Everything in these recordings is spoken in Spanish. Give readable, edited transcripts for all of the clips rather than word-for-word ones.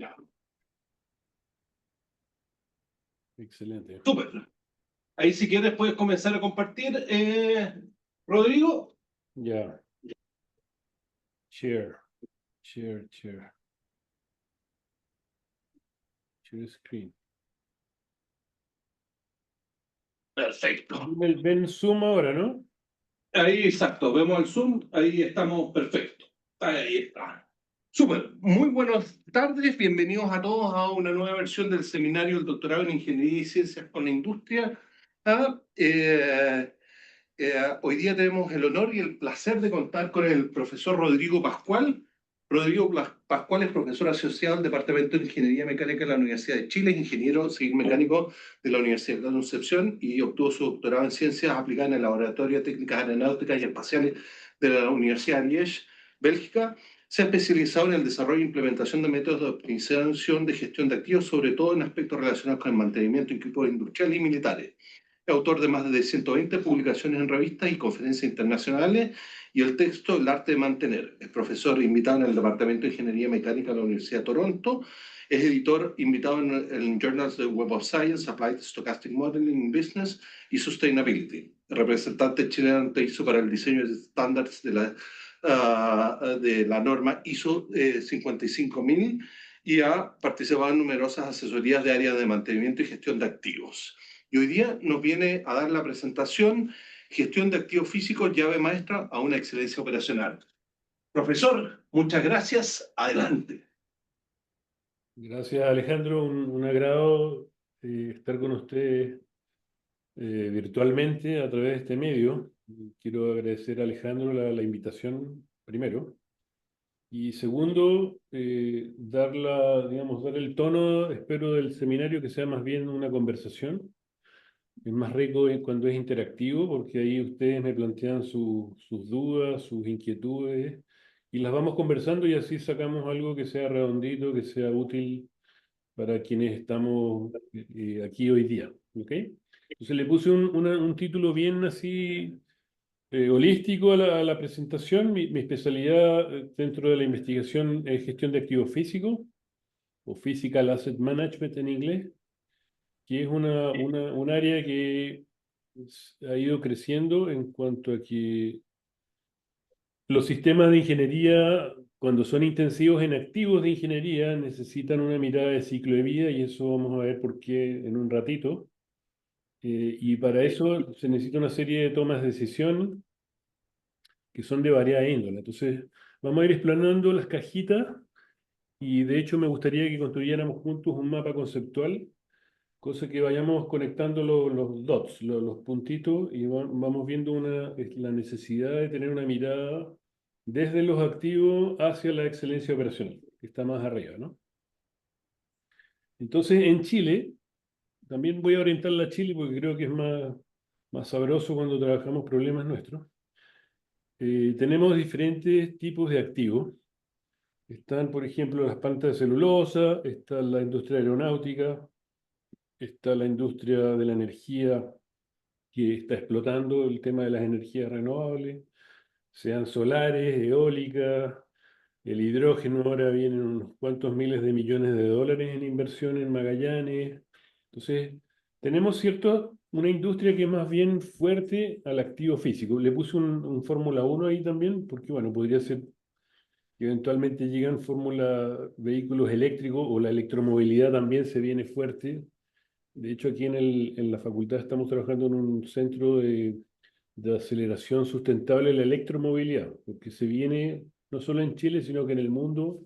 Ya. Excelente. Súper. Ahí si quieres puedes comenzar a compartir, Rodrigo. Ya. Share. Share, share. Share screen. Perfecto. Ven Zoom ahora, ¿no? Ahí, exacto. Vemos el Zoom. Ahí estamos. Perfecto. Ahí está. Súper. Muy buenas tardes. Bienvenidos a todos a una nueva versión del seminario del doctorado en Ingeniería y Ciencias con la Industria. Hoy día tenemos el honor y el placer de contar con el profesor Rodrigo Pascual. Rodrigo Pascual es profesor asociado del Departamento de Ingeniería Mecánica de la Universidad de Chile, ingeniero civil mecánico de la Universidad de Concepción y obtuvo su doctorado en Ciencias Aplicadas en el Laboratorio de Técnicas Aeronáuticas y Espaciales de la Universidad de Liège, Bélgica. Se ha especializado en el desarrollo e implementación de métodos de optimización de gestión de activos, sobre todo en aspectos relacionados con el mantenimiento de equipos industriales y militares. Es autor de más de 120 publicaciones en revistas y conferencias internacionales y el texto El arte de mantener. Es profesor invitado en el Departamento de Ingeniería Mecánica de la Universidad de Toronto. Es editor invitado en Journals de Web of Science, Applied Stochastic Modeling in Business y Sustainability. Representante chileno ante ISO para el diseño de estándares de la norma ISO 55000 y ha participado en numerosas asesorías de áreas de mantenimiento y gestión de activos. Y hoy día nos viene a dar la presentación Gestión de activos físicos, llave maestra a una excelencia operacional. Profesor, muchas gracias. Adelante. Gracias, Alejandro. Un agrado estar con ustedes virtualmente a través de este medio. Quiero agradecer a Alejandro la invitación, primero. Y segundo, dar el tono, espero, del seminario, que sea más bien una conversación. Es más rico cuando es interactivo, porque ahí ustedes me plantean sus dudas, sus inquietudes, y las vamos conversando y así sacamos algo que sea redondito, que sea útil para quienes estamos aquí hoy día. ¿Ok? Entonces le puse un título bien así holístico a la presentación. Mi especialidad dentro de la investigación es gestión de activos físicos, o Physical Asset Management en inglés, que es un área que ha ido creciendo en cuanto a que los sistemas de ingeniería, cuando son intensivos en activos de ingeniería, necesitan una mirada de ciclo de vida, y eso vamos a ver por qué en un ratito. Y para eso se necesita una serie de tomas de decisión que son de variada índole. Entonces, vamos a ir explanando las cajitas, y de hecho me gustaría que construyéramos juntos un mapa conceptual, cosa que vayamos conectando los dots, los puntitos, y vamos viendo la necesidad de tener una mirada desde los activos hacia la excelencia operacional, que está más arriba, ¿no? Entonces, en Chile, también voy a orientarla a Chile porque creo que es más sabroso cuando trabajamos problemas nuestros. Tenemos diferentes tipos de activos. Están, por ejemplo, las plantas de celulosa, está la industria aeronáutica, está la industria de la energía, que está explotando el tema de las energías renovables, sean solares, eólicas, el hidrógeno. Ahora vienen unos cuantos miles de millones de dólares en inversión en Magallanes. Entonces, tenemos una industria que es más bien fuerte al activo físico. Le puse un Fórmula 1 ahí también, porque bueno, podría ser que eventualmente llegan vehículos eléctricos, o la electromovilidad también se viene fuerte. De hecho, aquí en la facultad estamos trabajando en un centro de aceleración sustentable de la electromovilidad, porque se viene no solo en Chile, sino que en el mundo,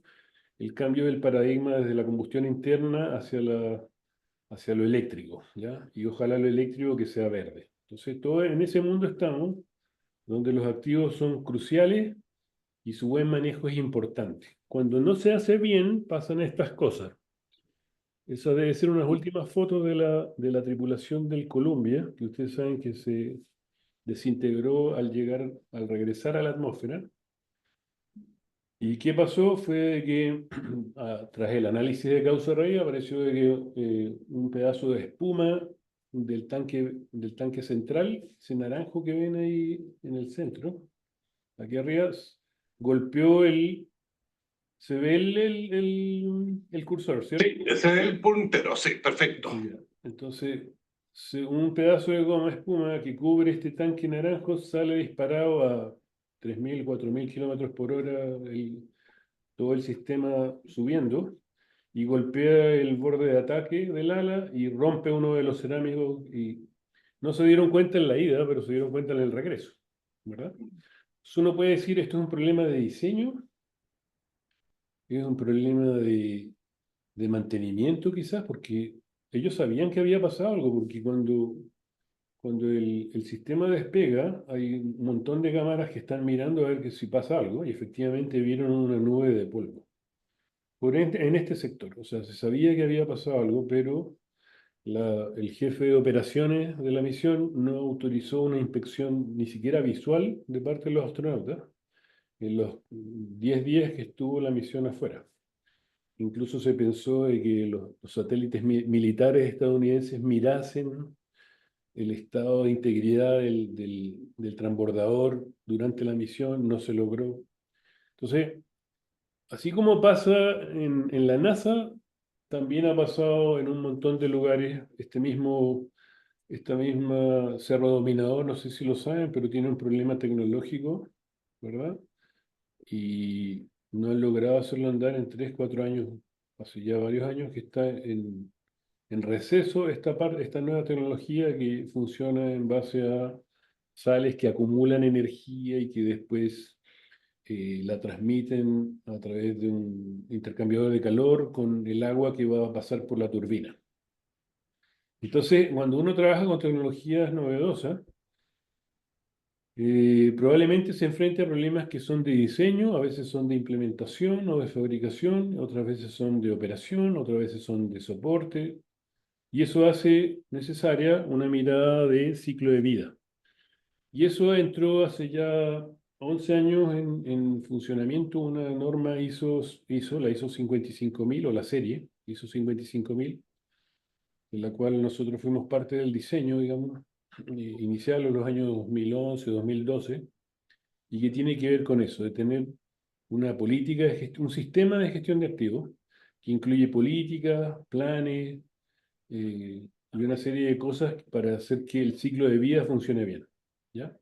el cambio del paradigma desde la combustión interna hacia lo eléctrico, ¿ya? Y ojalá lo eléctrico que sea verde. Entonces, todo en ese mundo estamos, donde los activos son cruciales y su buen manejo es importante. Cuando no se hace bien, pasan estas cosas. Esa debe ser unas últimas fotos de la tripulación del Columbia, que ustedes saben que se desintegró al regresar a la atmósfera. ¿Y qué pasó? Fue que tras el análisis de causa-raíz apareció de que un pedazo de espuma del tanque central, ese naranjo que ven ahí en el centro, aquí arriba, golpeó Se ve el cursor, ¿cierto? Sí, ese es el puntero, sí, perfecto. Ya. Entonces, un pedazo de goma espuma que cubre este tanque naranjo sale disparado a 3.000, 4.000 kilómetros por hora, todo el sistema subiendo, y golpea el borde de ataque del ala y rompe uno de los cerámicos. Y no se dieron cuenta en la ida, pero se dieron cuenta en el regreso, ¿verdad? Entonces uno puede decir, esto es un problema de diseño, es un problema de mantenimiento quizás, porque ellos sabían que había pasado algo, porque cuando el sistema despega, hay un montón de cámaras que están mirando a ver que si pasa algo, y efectivamente vieron una nube de polvo. En este sector, o sea, se sabía que había pasado algo, pero el jefe de operaciones de la misión no autorizó una inspección ni siquiera visual de parte de los astronautas en los 10 días que estuvo la misión afuera. Incluso se pensó de que los satélites militares estadounidenses mirasen el estado de integridad del transbordador durante la misión, no se logró. Entonces, así como pasa en la NASA, también ha pasado en un montón de lugares. Esta misma Cerro Dominador, no sé si lo saben, pero tiene un problema tecnológico, ¿verdad? Y no han logrado hacerlo andar en 3 4 años, hace ya varios años que está en receso esta nueva tecnología que funciona en base a sales que acumulan energía y que después la transmiten a través de un intercambiador de calor con el agua que va a pasar por la turbina. Entonces, cuando uno trabaja con tecnologías novedosas, probablemente se enfrente a problemas que son de diseño, a veces son de implementación o de fabricación, otras veces son de operación, otras veces son de soporte, y eso hace necesaria una mirada de ciclo de vida. Y eso entró hace ya 11 años en funcionamiento una norma la ISO 55000 o la serie ISO 55000, en la cual nosotros fuimos parte del diseño, digamos, inicial en los años 2011, 2012, y que tiene que ver con eso, de tener una política de gestión, un sistema de gestión de activos que incluye políticas, planes y una serie de cosas para hacer que el ciclo de vida funcione bien. ¿Ya?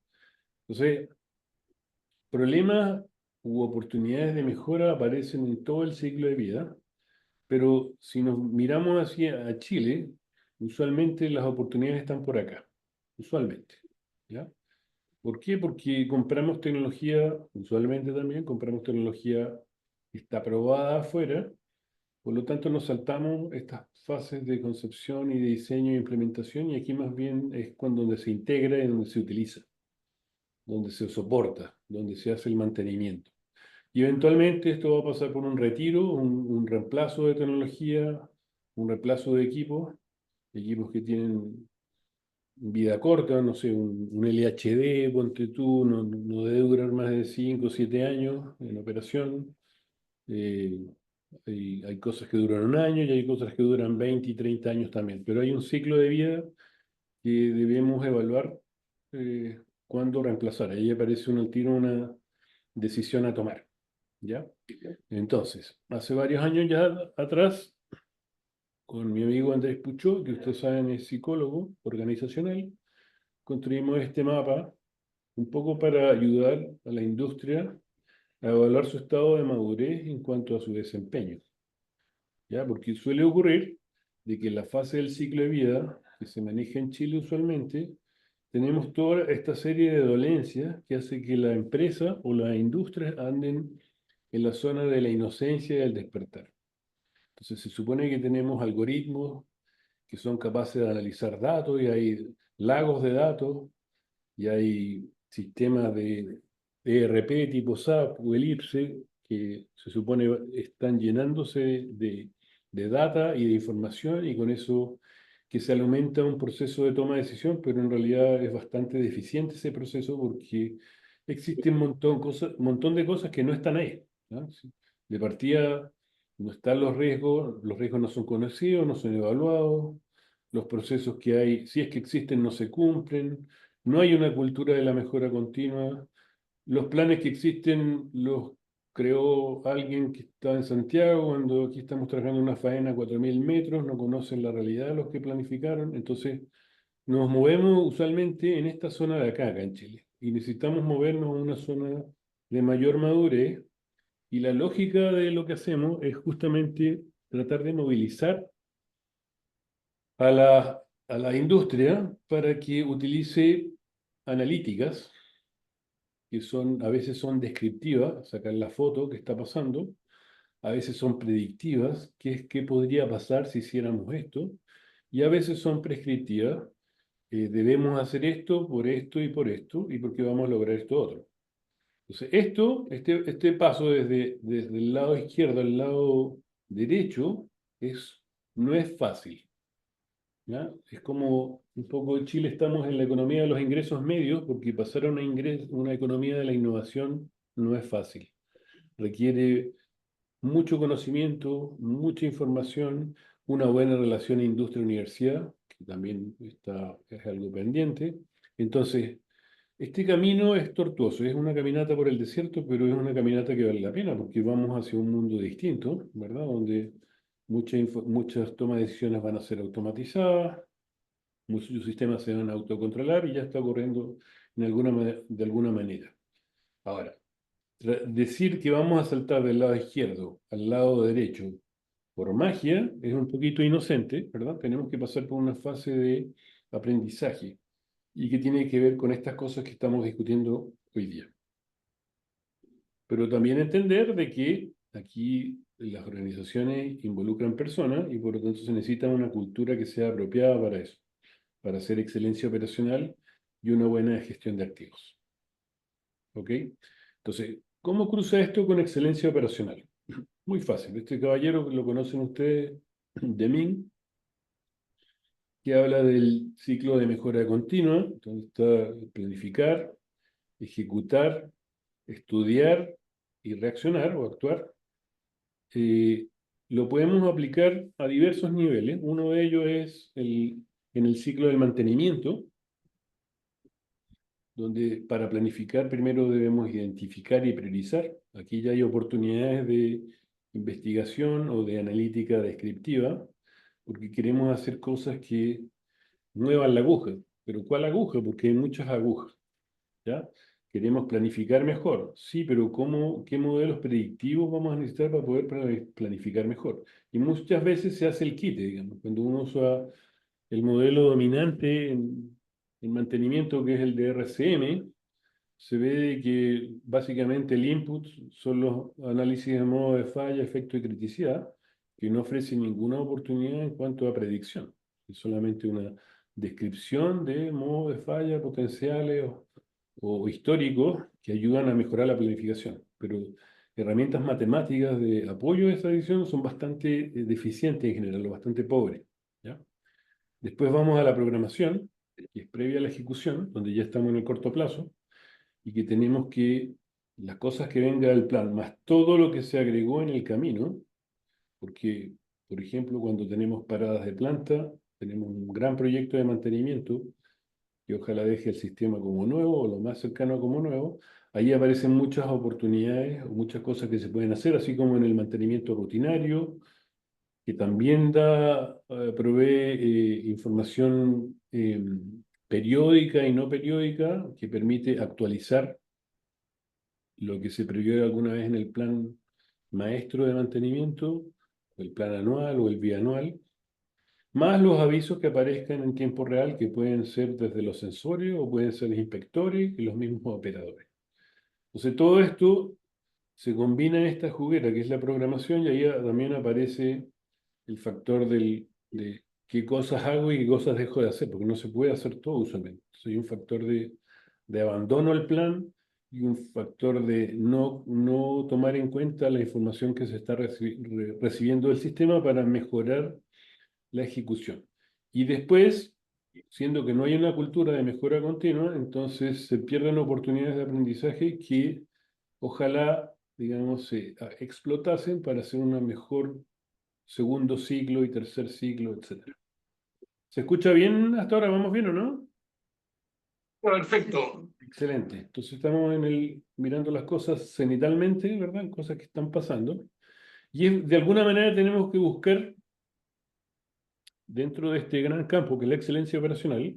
Entonces, problemas u oportunidades de mejora aparecen en todo el ciclo de vida, pero si nos miramos hacia Chile, usualmente las oportunidades están por acá, usualmente. ¿Ya? ¿Por qué? Porque compramos tecnología, usualmente también compramos tecnología que está probada afuera, por lo tanto nos saltamos estas fases de concepción y de diseño e implementación, y aquí más bien es cuando donde se integra y donde se utiliza, donde se soporta, donde se hace el mantenimiento. Y eventualmente esto va a pasar por un retiro, un reemplazo de tecnología, un reemplazo de equipos que tienen vida corta, no sé, un LHD, ponte tú, no debe durar más de 5 o 7 años en operación. Eh, hay cosas que duran un año y hay cosas que duran 20 y 30 años también, pero hay un ciclo de vida que debemos evaluar cuándo reemplazar. Ahí aparece al tiro una decisión a tomar, ¿ya? Entonces, hace varios años ya atrás, con mi amigo Andrés Puchó, que ustedes saben es psicólogo organizacional, construimos este mapa un poco para ayudar a la industria a evaluar su estado de madurez en cuanto a su desempeño, ¿ya? Porque suele ocurrir de que en la fase del ciclo de vida que se maneja en Chile usualmente, tenemos toda esta serie de dolencias que hace que la empresa o la industria anden en la zona de la inocencia y del despertar. Entonces se supone que tenemos algoritmos que son capaces de analizar datos y hay lagos de datos y hay sistemas de ERP tipo SAP o Elipse que se supone están llenándose de data y de información y con eso que se aumenta un proceso de toma de decisión, pero en realidad es bastante deficiente ese proceso porque existe un montón de cosas que no están ahí, ¿no? De partida no están los riesgos no son conocidos, no son evaluados, los procesos que hay, si es que existen, no se cumplen, no hay una cultura de la mejora continua, los planes que existen creó alguien que está en Santiago, cuando aquí estamos trabajando una faena a 4.000 metros, no conocen la realidad de los que planificaron, entonces nos movemos usualmente en esta zona de acá, acá en Chile, y necesitamos movernos a una zona de mayor madurez, y la lógica de lo que hacemos es justamente tratar de movilizar a la industria para que utilice analíticas que son, a veces son descriptivas, sacar la foto que está pasando, a veces son predictivas, qué es qué podría pasar si hiciéramos esto, y a veces son prescriptivas, debemos hacer esto y porque vamos a lograr esto otro. Entonces, este paso desde el lado izquierdo al lado derecho no es fácil. ¿Ya? Es como un poco en Chile estamos en la economía de los ingresos medios, porque pasar a una economía de la innovación no es fácil. Requiere mucho conocimiento, mucha información, una buena relación industria-universidad, que también es algo pendiente. Entonces, este camino es tortuoso, es una caminata por el desierto, pero es una caminata que vale la pena, porque vamos hacia un mundo distinto, ¿verdad? Donde muchas tomas de decisiones van a ser automatizadas, muchos sistemas se van a autocontrolar y ya está ocurriendo de alguna manera. Ahora, decir que vamos a saltar del lado izquierdo al lado derecho por magia es un poquito inocente, ¿verdad? Tenemos que pasar por una fase de aprendizaje y que tiene que ver con estas cosas que estamos discutiendo hoy día. Pero también entender de que aquí las organizaciones involucran personas y por lo tanto se necesita una cultura que sea apropiada para eso, para hacer excelencia operacional y una buena gestión de activos. ¿Ok? Entonces, ¿cómo cruza esto con excelencia operacional? Muy fácil. Este caballero lo conocen ustedes, Deming, que habla del ciclo de mejora continua, donde está planificar, ejecutar, estudiar y reaccionar o actuar. Eh, lo podemos aplicar a diversos niveles. Uno de ellos es en el ciclo del mantenimiento, donde para planificar primero debemos identificar y priorizar. Aquí ya hay oportunidades de investigación o de analítica descriptiva, porque queremos hacer cosas que muevan la aguja. ¿Pero cuál aguja? Porque hay muchas agujas, ¿ya? Queremos planificar mejor, sí, pero ¿qué modelos predictivos vamos a necesitar para poder planificar mejor? Y muchas veces se hace el quite, digamos, cuando uno usa el modelo dominante en mantenimiento, que es el de RCM, se ve que básicamente el input son los análisis de modo de falla, efecto y criticidad, que no ofrecen ninguna oportunidad en cuanto a predicción. Es solamente una descripción de modo de falla potenciales o históricos que ayudan a mejorar la planificación. Pero herramientas matemáticas de apoyo a esa decisión son bastante deficientes en general, o bastante pobres. ¿Ya? Después vamos a la programación, que es previa a la ejecución, donde ya estamos en el corto plazo, y que tenemos que, las cosas que venga del plan, más todo lo que se agregó en el camino, porque, por ejemplo, cuando tenemos paradas de planta, tenemos un gran proyecto de mantenimiento, que ojalá deje el sistema como nuevo o lo más cercano a como nuevo, ahí aparecen muchas oportunidades o muchas cosas que se pueden hacer, así como en el mantenimiento rutinario, que también provee información periódica y no periódica, que permite actualizar lo que se previó alguna vez en el plan maestro de mantenimiento, el plan anual o el bianual, más los avisos que aparezcan en tiempo real, que pueden ser desde los sensores o pueden ser los inspectores y los mismos operadores. Entonces, todo esto se combina en esta juguera que es la programación y ahí también aparece el factor de qué cosas hago y qué cosas dejo de hacer, porque no se puede hacer todo usualmente. Hay un factor de abandono al plan y un factor de no tomar en cuenta la información que se está recibiendo del sistema para mejorar la ejecución. Y después, siendo que no hay una cultura de mejora continua, entonces se pierden oportunidades de aprendizaje que ojalá, digamos, se explotasen para hacer una mejor segundo ciclo y tercer ciclo, etcétera. ¿Se escucha bien hasta ahora? ¿Vamos bien o no? Perfecto. Excelente. Entonces estamos mirando las cosas cenitalmente, ¿verdad? Cosas que están pasando. Y de alguna manera tenemos que buscar, dentro de este gran campo que es la excelencia operacional,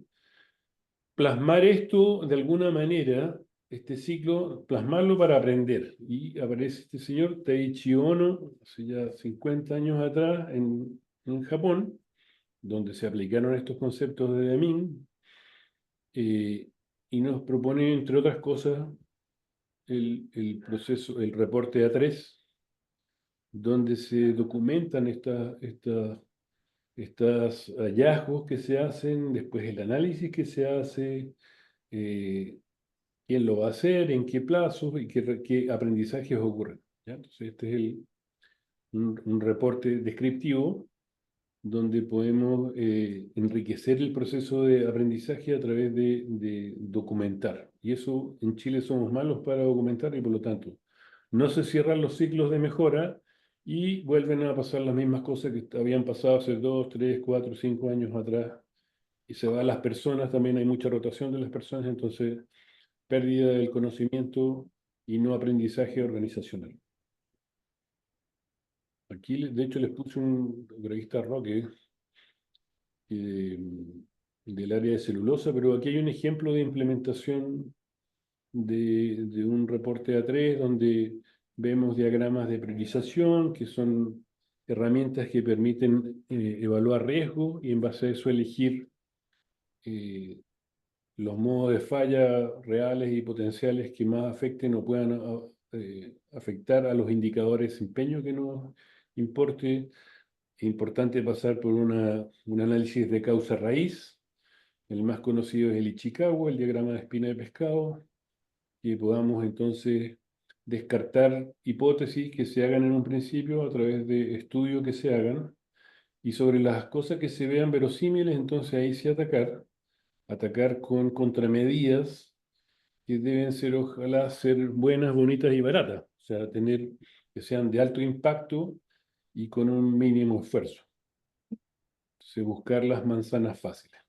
plasmar esto de alguna manera, este ciclo, plasmarlo para aprender. Y aparece este señor Taiichi Ohno, hace ya 50 años atrás, en Japón, donde se aplicaron estos conceptos de Deming, y nos propone, entre otras cosas, el proceso, el reporte A3, donde se documentan estos hallazgos que se hacen, después el análisis que se hace, eh, quién lo va a hacer, en qué plazo y qué aprendizajes ocurren. ¿Ya? Entonces, este es un reporte descriptivo donde podemos enriquecer el proceso de aprendizaje a través de documentar. Y eso en Chile somos malos para documentar y por lo tanto no se cierran los ciclos de mejora y vuelven a pasar las mismas cosas que habían pasado hace 2, 3, 4, 5 años atrás. Y se van las personas, también hay mucha rotación de las personas, entonces pérdida del conocimiento y no aprendizaje organizacional. Aquí, de hecho, les puse un revista Roque eh, del área de celulosa, pero aquí hay un ejemplo de implementación de un reporte A3 donde vemos diagramas de priorización, que son herramientas que permiten evaluar riesgo y en base a eso elegir eh, los modos de falla reales y potenciales que más afecten o puedan afectar a los indicadores de desempeño que nos importe. Es importante pasar por un análisis de causa raíz. El más conocido es el Ichikawa, el diagrama de espina de pescado, que podamos entonces descartar hipótesis que se hagan en un principio a través de estudios que se hagan y sobre las cosas que se vean verosímiles, entonces ahí sí atacar con contramedidas que deben ser, ojalá, ser buenas, bonitas y baratas, o sea, tener que sean de alto impacto y con un mínimo esfuerzo. Entonces, buscar las manzanas fáciles.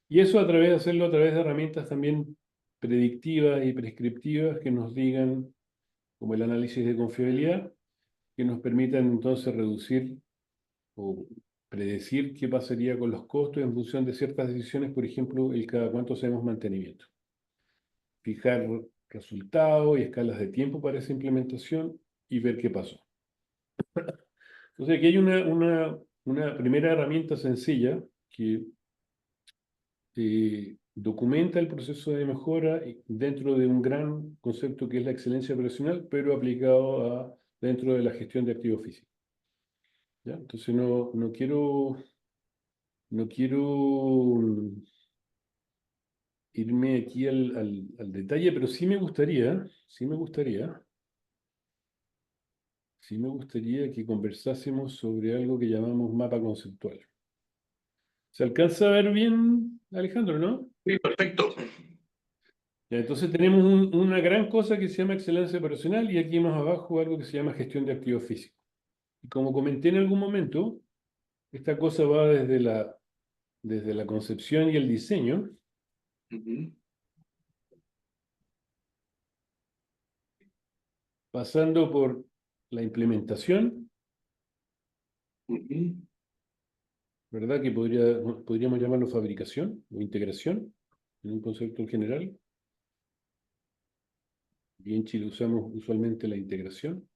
Y eso hacerlo a través de herramientas también predictivas y prescriptivas que nos digan, como el análisis de confiabilidad, que nos permitan entonces reducir o predecir qué pasaría con los costos en función de ciertas decisiones, por ejemplo, el cada cuánto hacemos mantenimiento. Fijar resultados y escalas de tiempo para esa implementación y ver qué pasó. Entonces, aquí hay una primera herramienta sencilla que documenta el proceso de mejora dentro de un gran concepto que es la excelencia operacional, pero aplicado dentro de la gestión de activos físicos. ¿Ya? Entonces no quiero irme aquí al detalle, pero sí me gustaría que conversásemos sobre algo que llamamos mapa conceptual. ¿Se alcanza a ver bien, Alejandro, no? Sí, perfecto. Ya, entonces tenemos una gran cosa que se llama excelencia operacional y aquí más abajo algo que se llama gestión de activos físicos. Y como comenté en algún momento, esta cosa va desde la concepción y el diseño, Ujú, pasando por la implementación, ujú. ¿verdad? Que podríamos llamarlo fabricación o integración, en un concepto en general. Y en Chile usamos usualmente la integración.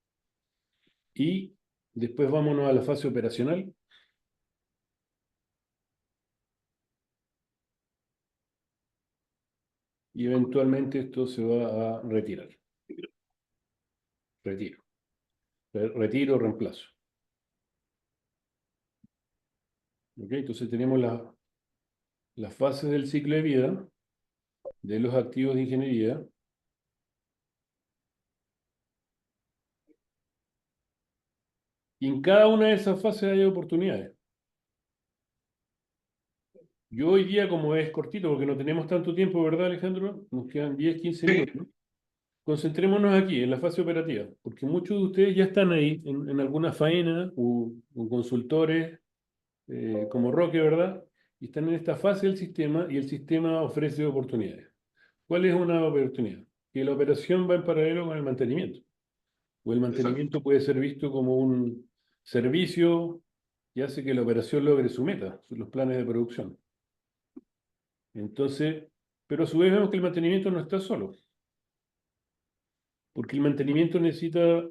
Y después vámonos a la fase operacional. Y eventualmente esto se va a retirar. Retiro. Retiro, reemplazo. ¿Ok? Entonces tenemos las fases del ciclo de vida de los activos de ingeniería. Y en cada una de esas fases hay oportunidades. Yo hoy día, como es cortito, porque no tenemos tanto tiempo, ¿verdad, Alejandro? Nos quedan 10, 15 Sí, minutos. Concentrémonos aquí, en la fase operativa, porque muchos de ustedes ya están ahí en alguna faena o consultores como Roque, ¿verdad? Y están en esta fase del sistema y el sistema ofrece oportunidades. ¿Cuál es una oportunidad? Que la operación va en paralelo con el mantenimiento. O el mantenimiento puede ser visto como un servicio que hace que la operación logre su meta, los planes de producción. Entonces, pero a su vez vemos que el mantenimiento no está solo, porque el mantenimiento necesita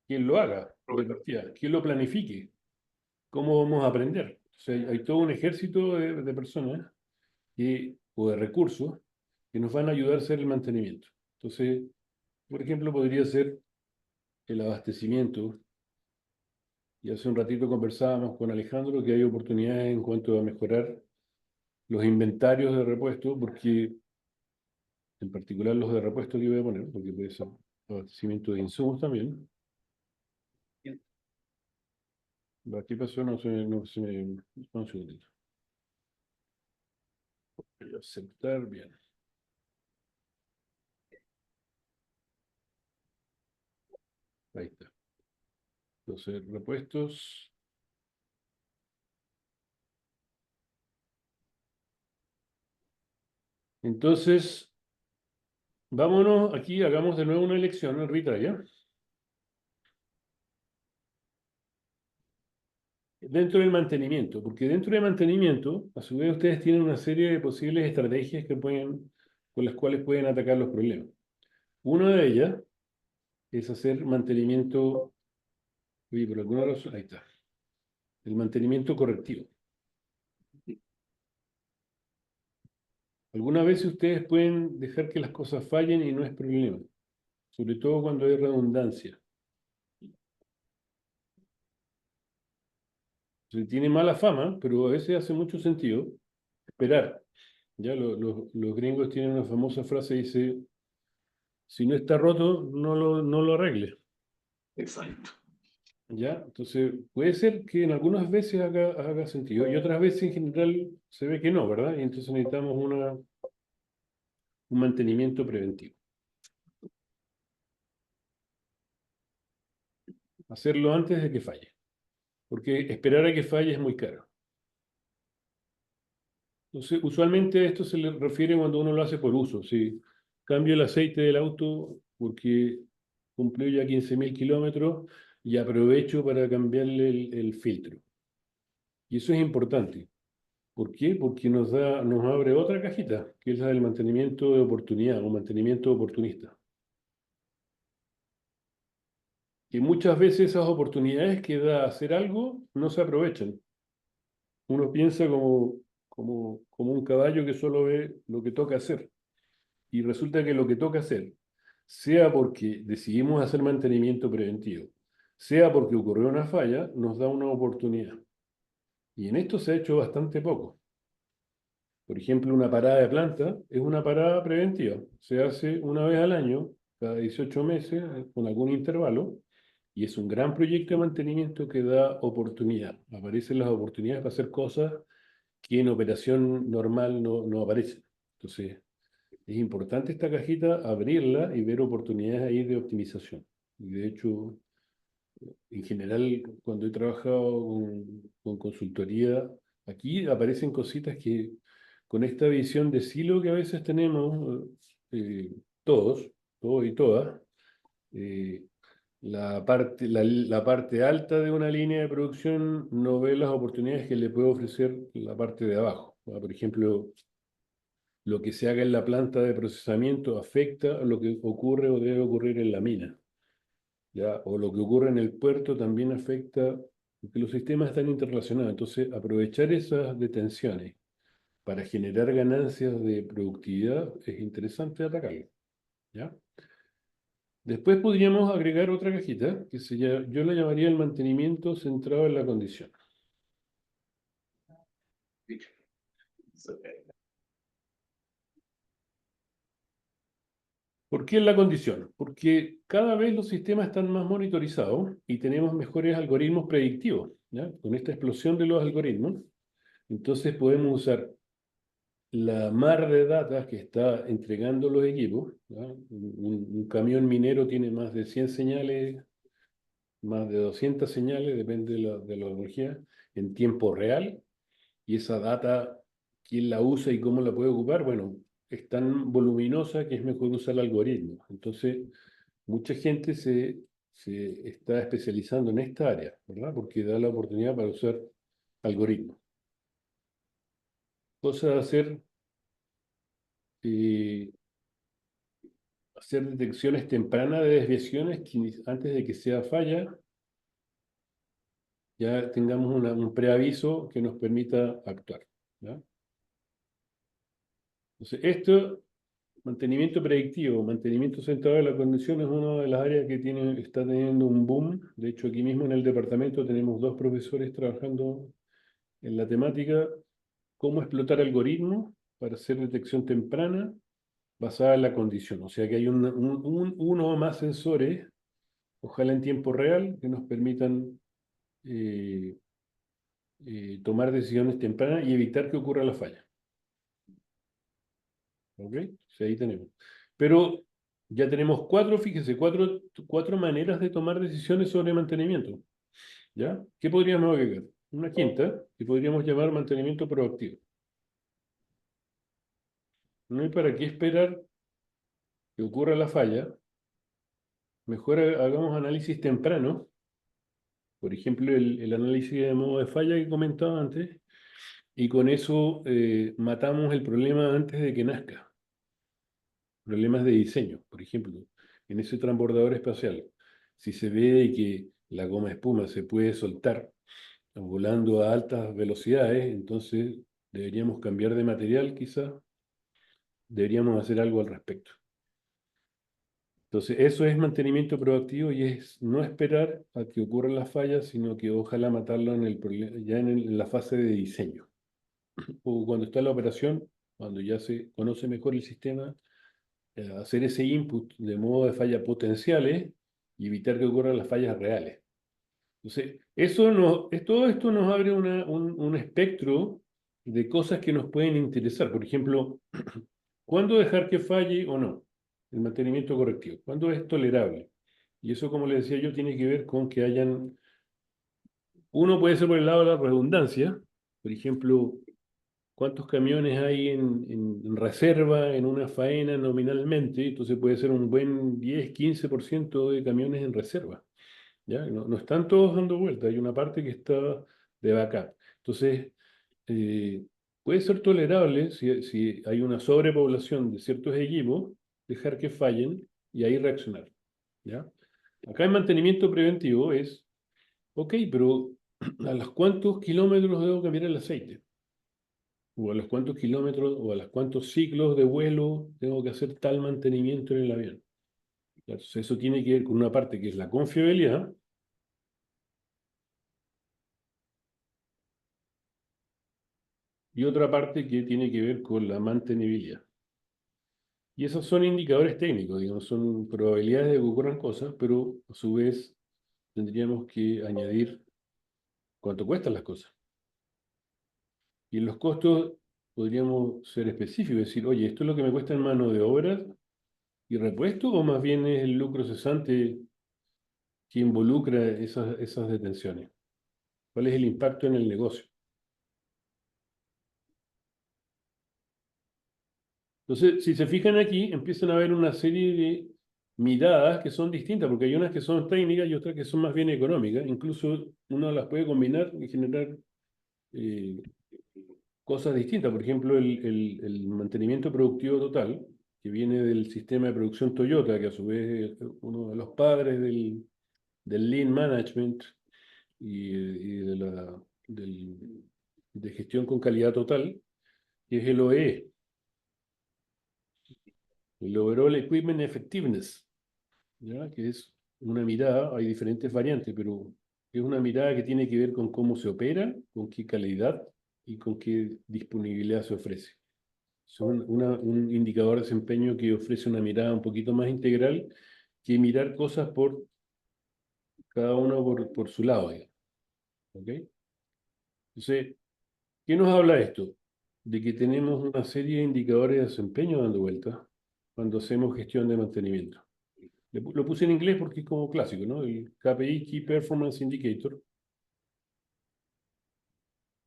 quien lo haga, de partida, quien lo planifique, cómo vamos a aprender. O sea, hay todo un ejército de personas o de recursos que nos van a ayudar a hacer el mantenimiento. Entonces, por ejemplo, podría ser el abastecimiento. Y hace un ratito conversábamos con Alejandro que hay oportunidades en cuanto a mejorar los inventarios de repuesto, porque en particular los de repuesto que voy a poner, porque puede ser abastecimiento de insumos también. ¿Qué pasó? No se me... Un segundito. Voy a aceptar bien. Ahí está. Entonces, repuestos. Entonces, vámonos aquí, hagamos de nuevo una elección, Rita, ¿ya? Dentro del mantenimiento, porque dentro del mantenimiento, a su vez, ustedes tienen una serie de posibles estrategias con las cuales pueden atacar los problemas. Una de ellas es hacer mantenimiento, oye, por alguna razón, ahí está, el mantenimiento correctivo. Algunas veces ustedes pueden dejar que las cosas fallen y no es problema, sobre todo cuando hay redundancia. Se tiene mala fama, pero a veces hace mucho sentido esperar. Ya los gringos tienen una famosa frase, dice, si no está roto, no lo arregle. Exacto. ¿Ya? Entonces, puede ser que en algunas veces haga sentido y otras veces en general se ve que no, ¿verdad? Y entonces necesitamos un mantenimiento preventivo. Hacerlo antes de que falle, porque esperar a que falle es muy caro. Entonces, usualmente esto se le refiere cuando uno lo hace por uso. Si cambio el aceite del auto porque cumplió ya 15.000 kilómetros y aprovecho para cambiarle el filtro. Y eso es importante. ¿Por qué? Porque nos abre otra cajita, que es la del mantenimiento de oportunidad o mantenimiento oportunista. Y muchas veces esas oportunidades que da hacer algo no se aprovechan. Uno piensa como un caballo que solo ve lo que toca hacer. Y resulta que lo que toca hacer, sea porque decidimos hacer mantenimiento preventivo, sea porque ocurrió una falla, nos da una oportunidad. Y en esto se ha hecho bastante poco. Por ejemplo, una parada de planta es una parada preventiva. Se hace una vez al año, cada 18 meses, con algún intervalo, y es un gran proyecto de mantenimiento que da oportunidad. Aparecen las oportunidades para hacer cosas que en operación normal no aparecen. Entonces, es importante esta cajita, abrirla y ver oportunidades ahí de optimización. Y de hecho, en general, cuando he trabajado con consultoría, aquí aparecen cositas que con esta visión de silo que a veces tenemos todos, todos y todas, eh, la parte alta de una línea de producción no ve las oportunidades que le puede ofrecer la parte de abajo. Por ejemplo, lo que se haga en la planta de procesamiento afecta a lo que ocurre o debe ocurrir en la mina. ¿Ya? O lo que ocurre en el puerto también afecta, porque los sistemas están interrelacionados. Entonces, aprovechar esas detenciones para generar ganancias de productividad es interesante atacarlo. ¿Ya? Después podríamos agregar otra cajita yo la llamaría el mantenimiento centrado en la condición. ¿Por qué en la condición? Porque cada vez los sistemas están más monitorizados y tenemos mejores algoritmos predictivos. ¿Ya? Con esta explosión de los algoritmos, entonces podemos usar la mar de datos que está entregando los equipos. ¿Ya? Un camión minero tiene más de 100 señales, más de 200 señales, depende de la energía, en tiempo real. Y esa data quién la usa y cómo la puede ocupar, bueno, es tan voluminosa que es mejor usar algoritmos. Entonces, mucha gente se está especializando en esta área, ¿verdad? Porque da la oportunidad para usar algoritmos. Cosa de eh, hacer detecciones tempranas de desviaciones que antes de que sea falla, ya tengamos un preaviso que nos permita actuar, ¿ya? Entonces, esto, mantenimiento predictivo, mantenimiento centrado en la condición, es una de las áreas que está teniendo un boom. De hecho, aquí mismo en el departamento tenemos dos profesores trabajando en la temática, cómo explotar algoritmos para hacer detección temprana basada en la condición. O sea que hay uno o más sensores, ojalá en tiempo real, que nos permitan eh, tomar decisiones tempranas y evitar que ocurra la falla. ¿Ok? O sea, ahí tenemos. Pero ya tenemos fíjese, cuatro maneras de tomar decisiones sobre mantenimiento. ¿Ya? ¿Qué podríamos agregar? Una quinta, que podríamos llamar mantenimiento proactivo. No hay para qué esperar que ocurra la falla. Mejor hagamos análisis temprano. Por ejemplo, el análisis de modo de falla que comentaba antes. Y con eso matamos el problema antes de que nazca. Problemas de diseño, por ejemplo, en ese transbordador espacial. Si se ve que la goma espuma se puede soltar volando a altas velocidades, entonces deberíamos cambiar de material quizá, deberíamos hacer algo al respecto. Entonces, eso es mantenimiento proactivo y es no esperar a que ocurran las fallas, sino que ojalá matarlo ya en la fase de diseño. O cuando está la operación, cuando ya se conoce mejor el sistema, hacer ese input de modo de falla potenciales y evitar que ocurran las fallas reales. Entonces, todo esto nos abre un espectro de cosas que nos pueden interesar. Por ejemplo, ¿cuándo dejar que falle o no? El mantenimiento correctivo. ¿Cuándo es tolerable? Y eso, como le decía yo, tiene que ver con que uno puede ser por el lado de la redundancia, por ejemplo, cuántos camiones hay en reserva en una faena nominalmente, entonces puede ser un buen 10-15% de camiones en reserva. ¿Ya? No están todos dando vuelta, hay una parte que está de backup. Entonces, eh, puede ser tolerable si hay una sobrepoblación de ciertos equipos, dejar que fallen y ahí reaccionar. ¿Ya? Acá el mantenimiento preventivo es, ok, pero ¿a los cuántos kilómetros debo cambiar el aceite? O a los cuántos kilómetros o a los cuántos ciclos de vuelo tengo que hacer tal mantenimiento en el avión. Entonces, eso tiene que ver con una parte que es la confiabilidad y otra parte que tiene que ver con la mantenibilidad. Y esos son indicadores técnicos, digamos, son probabilidades de que ocurran cosas, pero a su vez tendríamos que añadir cuánto cuestan las cosas. Y en los costos podríamos ser específicos, decir, oye, ¿esto es lo que me cuesta en mano de obra y repuesto o más bien es el lucro cesante que involucra esas detenciones? ¿Cuál es el impacto en el negocio? Entonces, si se fijan aquí, empiezan a haber una serie de miradas que son distintas, porque hay unas que son técnicas y otras que son más bien económicas. Incluso uno las puede combinar y generar eh, cosas distintas. Por ejemplo, el mantenimiento productivo total, que viene del sistema de producción Toyota, que a su vez es uno de los padres del Lean Management y de gestión con calidad total, que es el OEE, el Overall Equipment Effectiveness, ¿ya? Que es una mirada, hay diferentes variantes, pero es una mirada que tiene que ver con cómo se opera, con qué calidad y con qué disponibilidad se ofrece. Son un indicador de desempeño que ofrece una mirada un poquito más integral que mirar cosas por cada uno por su lado, digamos. ¿Ok? Entonces, ¿qué nos habla esto? De que tenemos una serie de indicadores de desempeño dando vueltas cuando hacemos gestión de mantenimiento. Lo puse en inglés porque es como clásico, ¿no? El KPI, Key Performance Indicator.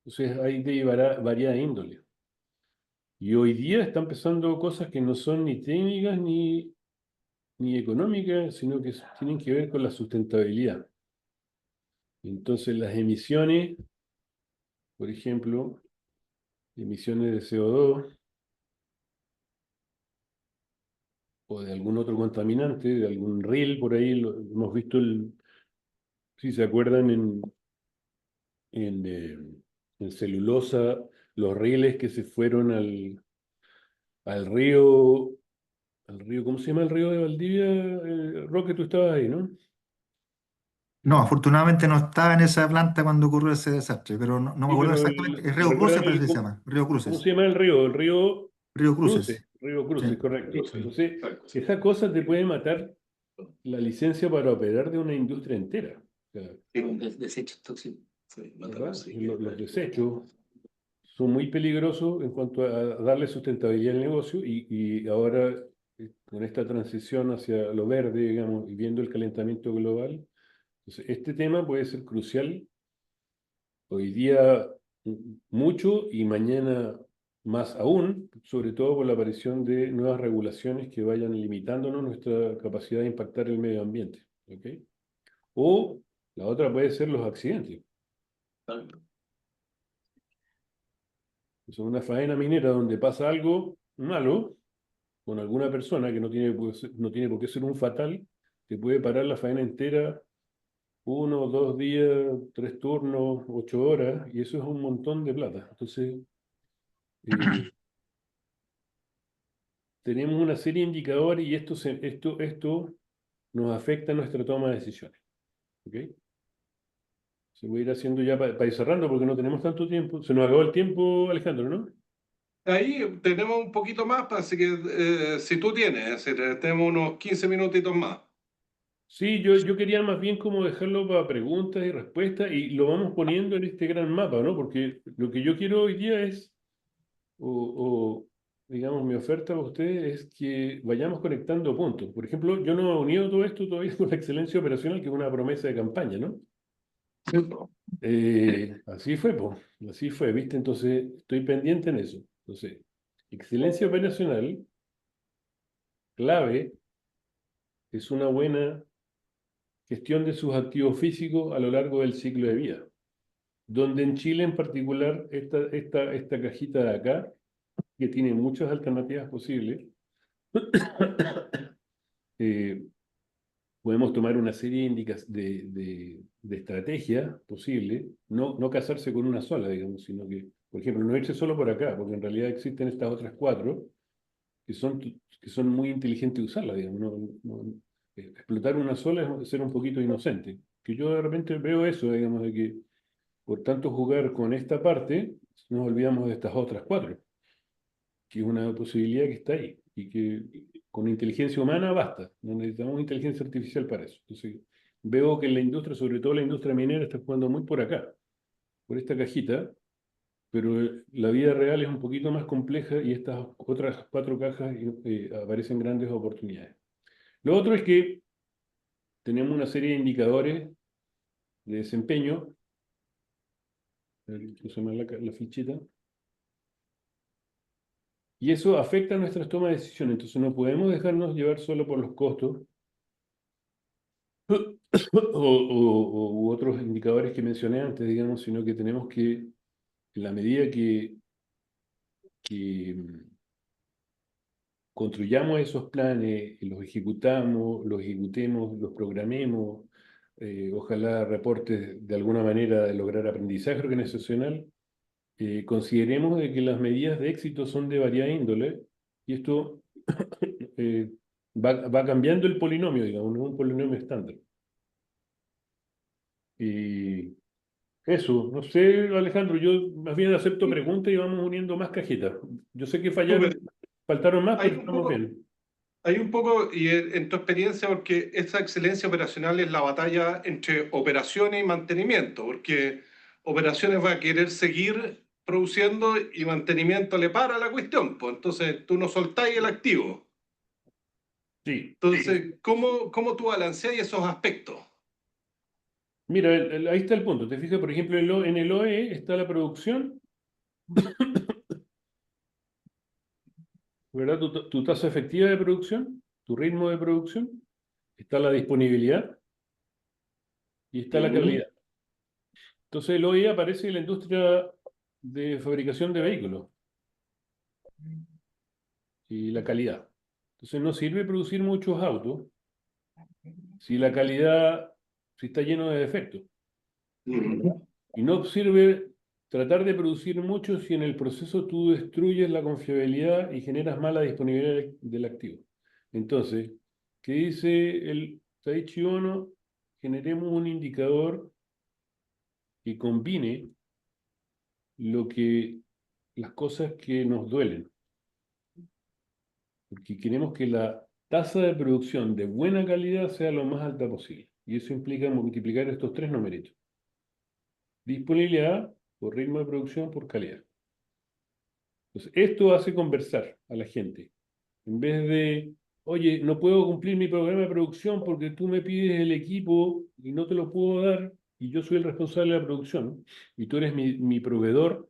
Entonces hay de variada índole. Y hoy día están empezando cosas que no son ni técnicas ni económicas, sino que tienen que ver con la sustentabilidad. Entonces las emisiones, por ejemplo, emisiones de CO2 o de algún otro contaminante, de algún ril por ahí, hemos visto, si se acuerdan, en celulosa, los riles que se fueron al río, ¿cómo se llama el río de Valdivia? Roque, tú estabas ahí, ¿no? No, afortunadamente no estaba en esa planta cuando ocurrió ese desastre, pero no me Sí, acuerdo pero exactamente. Es Río ¿recuerdan Cruces, parece que se llama. Río cómo Cruces. se llama el río? El río Río Cruces, Cruces. Río Sí. Cruces, correcto. Sí, Entonces, exacto. esa cosa te puede matar la licencia para operar de una industria entera. O sea, Desechos tóxicos. Sí, ¿verdad? sí. Los desechos son muy peligrosos en cuanto a darle sustentabilidad al negocio y ahora con esta transición hacia lo verde, digamos, y viendo el calentamiento global, entonces, este tema puede ser crucial hoy día mucho y mañana más aún, sobre todo por la aparición de nuevas regulaciones que vayan limitándonos nuestra capacidad de impactar el medio ambiente. ¿Ok? O la otra puede ser los accidentes. Es una faena minera donde pasa algo malo con alguna persona que no tiene por qué ser un fatal, que puede parar la faena entera 1 o 2 días, 3 turnos, 8 horas, y eso es un montón de plata. Entonces, eh, tenemos una serie de indicadores y esto nos afecta a nuestra toma de decisiones. ¿Ok? Se voy a ir haciendo ya para ir cerrando porque no tenemos tanto tiempo. Se nos acabó el tiempo, Alejandro, ¿no? Ahí tenemos un poquito más, así que si tú tienes, es decir, tenemos unos 15 minutitos más. Sí, yo quería más bien como dejarlo para preguntas y respuestas y lo vamos poniendo en este gran mapa, ¿no? Porque lo que yo quiero hoy día es, o digamos, mi oferta para ustedes es que vayamos conectando puntos. Por ejemplo, yo no he unido todo esto todavía con la excelencia operacional, que es una promesa de campaña, ¿no? Así fue, pues, así fue, ¿viste? Entonces, estoy pendiente en eso. Entonces, excelencia operacional, clave, es una buena gestión de sus activos físicos a lo largo del ciclo de vida. Donde en Chile en particular, esta cajita de acá, que tiene muchas alternativas posibles, eh, podemos tomar una serie de, de estrategias posibles, no casarse con una sola, digamos, sino que, por ejemplo, no irse solo por acá, porque en realidad existen estas otras cuatro que son muy inteligentes de usarlas, digamos. Explotar una sola es ser un poquito inocente. Que yo de repente veo eso, digamos, de que por tanto jugar con esta parte, nos olvidamos de estas otras cuatro, que es una posibilidad que está ahí y que con inteligencia humana basta, no necesitamos inteligencia artificial para eso. Entonces, veo que en la industria, sobre todo la industria minera, está jugando muy por acá, por esta cajita, pero la vida real es un poquito más compleja y estas otras cuatro cajas aparecen grandes oportunidades. Lo otro es que tenemos una serie de indicadores de desempeño, se llama la fichita, y eso afecta nuestras tomas de decisiones. Entonces no podemos dejarnos llevar solo por los costos u otros indicadores que mencioné antes, digamos, sino que tenemos que, en la medida que construyamos esos planes, los ejecutemos, los programemos, ojalá reportes de alguna manera de lograr aprendizaje organizacional, consideremos de que las medidas de éxito son de variada índole y esto eh, va cambiando el polinomio, digamos, no es un polinomio estándar. Y eso, no sé, Alejandro, yo más bien acepto preguntas y vamos uniendo más cajitas. Yo sé que Súper. faltaron más, Hay pero un estamos poco, bien. hay un poco, y en tu experiencia, porque esa excelencia operacional es la batalla entre operaciones y mantenimiento, porque operaciones va a querer seguir produciendo y mantenimiento le para la cuestión, pues entonces tú no soltáis el activo. Sí. Entonces, ¿cómo tú balanceas esos aspectos? Mira, ahí está el punto. Te fijas, por ejemplo, en el OE está la producción ¿verdad? Tu tasa efectiva de producción, tu ritmo de producción, está la disponibilidad y está la calidad. Entonces, hoy aparece la industria de fabricación de vehículos y la calidad. Entonces, no sirve producir muchos autos si la calidad, si está lleno de defectos. Y no sirve tratar de producir mucho si en el proceso tú destruyes la confiabilidad y generas mala disponibilidad del activo. Entonces, ¿qué dice el Taiichi Ohno? Generemos un indicador que combine las cosas que nos duelen. Porque queremos que la tasa de producción de buena calidad sea lo más alta posible. Y eso implica multiplicar estos tres numeritos. Disponibilidad por ritmo de producción por calidad. Entonces, esto hace conversar a la gente. En vez de, oye, no puedo cumplir mi programa de producción porque tú me pides el equipo y no te lo puedo dar y yo soy el responsable de la producción y tú eres mi proveedor,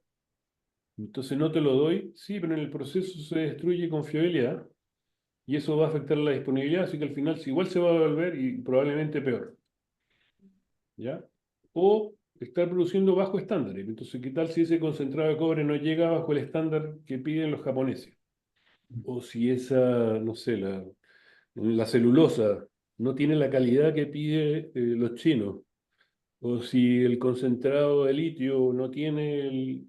entonces no te lo doy. Sí, pero en el proceso se destruye confiabilidad y eso va a afectar la disponibilidad, así que al final igual se va a devolver y probablemente peor. ¿Ya? O estar produciendo bajo estándares. Entonces, ¿qué tal si ese concentrado de cobre no llega bajo el estándar que piden los japoneses? O si esa, no sé, la celulosa no tiene la calidad que pide los chinos. O si el concentrado de litio no tiene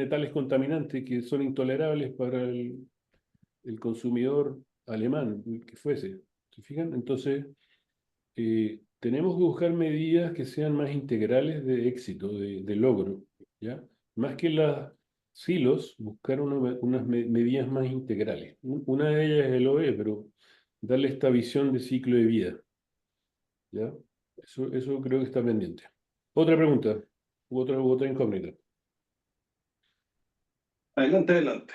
tales contaminantes que son intolerables para el consumidor alemán, el que fuese. ¿Se fijan? Entonces, tenemos que buscar medidas que sean más integrales de éxito, de logro, ¿ya? Más que las silos, buscar unas medidas más integrales. Una de ellas es el OE, pero darle esta visión de ciclo de vida, ¿ya? Eso creo que está pendiente. Otra pregunta, otra incógnita. Adelante, adelante.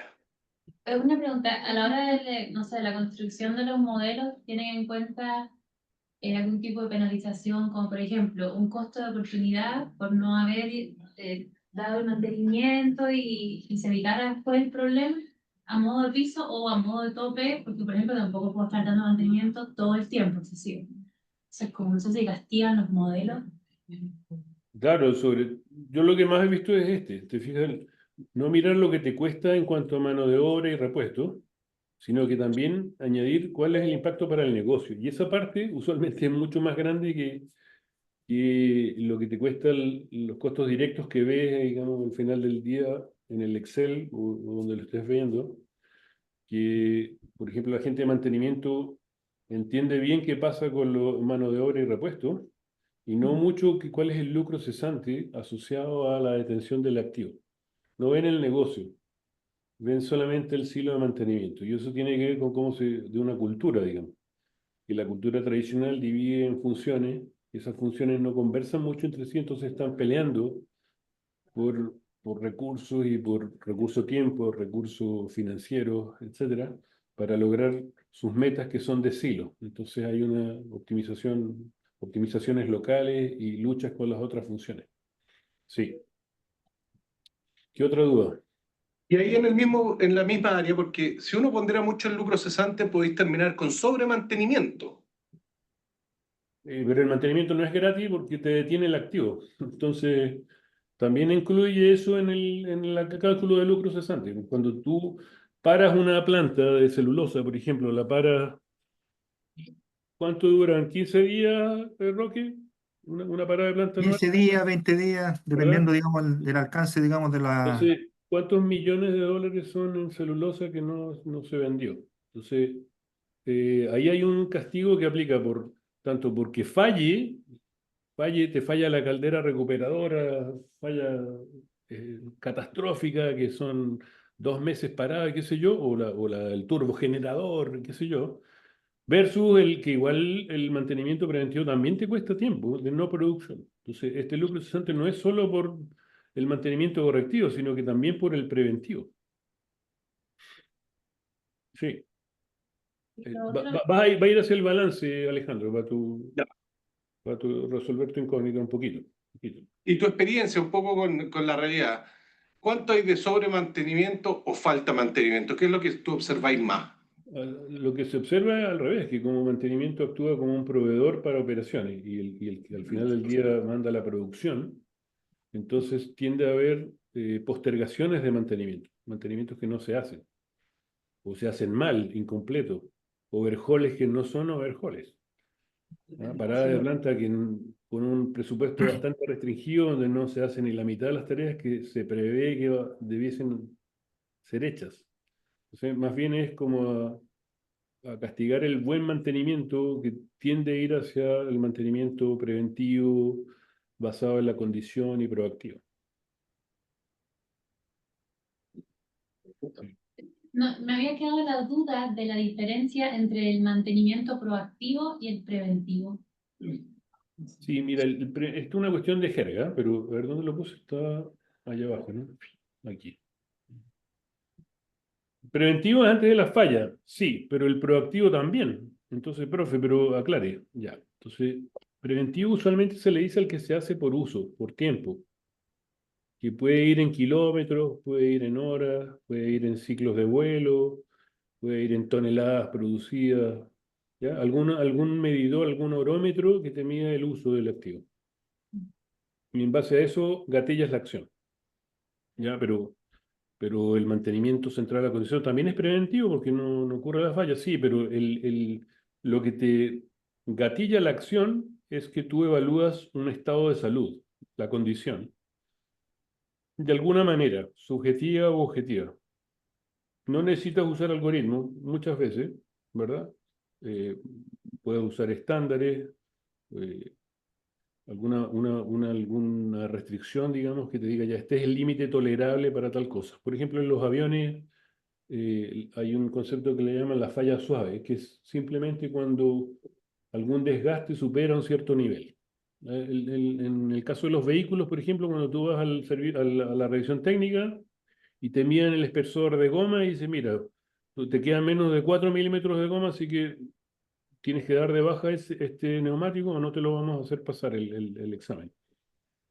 Una pregunta, a la hora de, no sé, la construcción de los modelos, ¿tienen en cuenta algún tipo de penalización, como por ejemplo un costo de oportunidad por no haber dado el mantenimiento y se evitara después el problema a modo de piso o a modo de tope? Porque por ejemplo tampoco puedo estar dando mantenimiento todo el tiempo excesivo. Entonces, como no sé si castigan los modelos. Claro, yo lo que más he visto es te fijas, no mirar lo que te cuesta en cuanto a mano de obra y repuesto, sino que también añadir cuál es el impacto para el negocio. Y esa parte usualmente es mucho más grande que lo que te cuesta los costos directos que ves, digamos, al final del día en el Excel o donde lo estés viendo, que, por ejemplo, la gente de mantenimiento entiende bien qué pasa con mano de obra y repuesto, y no mucho cuál es el lucro cesante asociado a la detención del activo. No ven el negocio, ven solamente el silo de mantenimiento. Y eso tiene que ver con de una cultura, digamos. Que la cultura tradicional divide en funciones, y esas funciones no conversan mucho entre sí, entonces están peleando por recursos y por recursos tiempo, recursos financieros, etcétera, para lograr sus metas que son de silo. Entonces hay una optimizaciones locales y luchas con las otras funciones. Sí. ¿Qué otra duda? Y ahí en la misma área, porque si uno pondera mucho el lucro cesante, podéis terminar con sobremantenimiento. Pero el mantenimiento no es gratis porque te detiene el activo. Entonces, también incluye eso en el cálculo de lucro cesante. Cuando tú paras una planta de celulosa, por ejemplo, la paras, ¿cuánto duran? ¿15 días, Roque? Una parada de planta anual, 15 días, 20 días, ¿verdad? dependiendo, digamos, del alcance, digamos, de la... Entonces, ¿cuántos millones de dólares son en celulosa que no se vendió? Entonces, ahí hay un castigo que aplica tanto porque te falla la caldera recuperadora, falla catastrófica, que son 2 meses parada, qué sé yo, el turbogenerador, qué sé yo, versus el que igual el mantenimiento preventivo también te cuesta tiempo de no producción. Entonces, este lucro cesante no es solo por el mantenimiento correctivo, sino que también por el preventivo. Sí. Va a ir hacia el balance, Alejandro, Ya. resolver tu incógnita un poquito. Y tu experiencia un poco con la realidad. ¿Cuánto hay de sobremantenimiento o falta mantenimiento? ¿Qué es lo que tú observáis más? Lo que se observa es al revés, que como mantenimiento actúa como un proveedor para operaciones y el que al final del día manda la producción, entonces tiende a haber postergaciones de mantenimiento, mantenimientos que no se hacen, o se hacen mal, incompletos, overhauls que no son overhauls. ¿Ah? Parada de planta con un presupuesto bastante restringido, donde no se hace ni la mitad de las tareas que se prevé que debiesen ser hechas. Entonces, más bien es como a castigar el buen mantenimiento que tiende a ir hacia el mantenimiento preventivo basado en la condición y proactivo. No, me había quedado la duda de la diferencia entre el mantenimiento proactivo y el preventivo. Sí, mira, esto es una cuestión de jerga, pero a ver dónde lo puse, está allá abajo, ¿no? Aquí. Preventivo es antes de la falla, sí, pero el proactivo también. Entonces, profe, pero aclare, ya. Entonces, preventivo usualmente se le dice al que se hace por uso, por tiempo, que puede ir en kilómetros, puede ir en horas, puede ir en ciclos de vuelo, puede ir en toneladas producidas, ¿ya? Algún medidor, algún orómetro que te mida el uso del activo. Y en base a eso gatillas la acción, ¿ya? Pero el mantenimiento central de la condición también es preventivo porque no ocurre la falla, sí, pero lo que te gatilla la acción es que tú evalúas un estado de salud, la condición, de alguna manera, subjetiva u objetiva. No necesitas usar algoritmos muchas veces, ¿verdad? Eh, Puedes usar estándares, eh, alguna restricción, digamos, que te diga ya, este es el límite tolerable para tal cosa. Por ejemplo, en los aviones hay un concepto que le llaman la falla suave, que es simplemente cuando algún desgaste supera un cierto nivel. En el caso de los vehículos, por ejemplo, cuando tú vas a la revisión técnica y te miden el espesor de goma y dice, mira, te quedan menos de 4 milímetros de goma, así que tienes que dar de baja este neumático o no te lo vamos a hacer pasar el examen.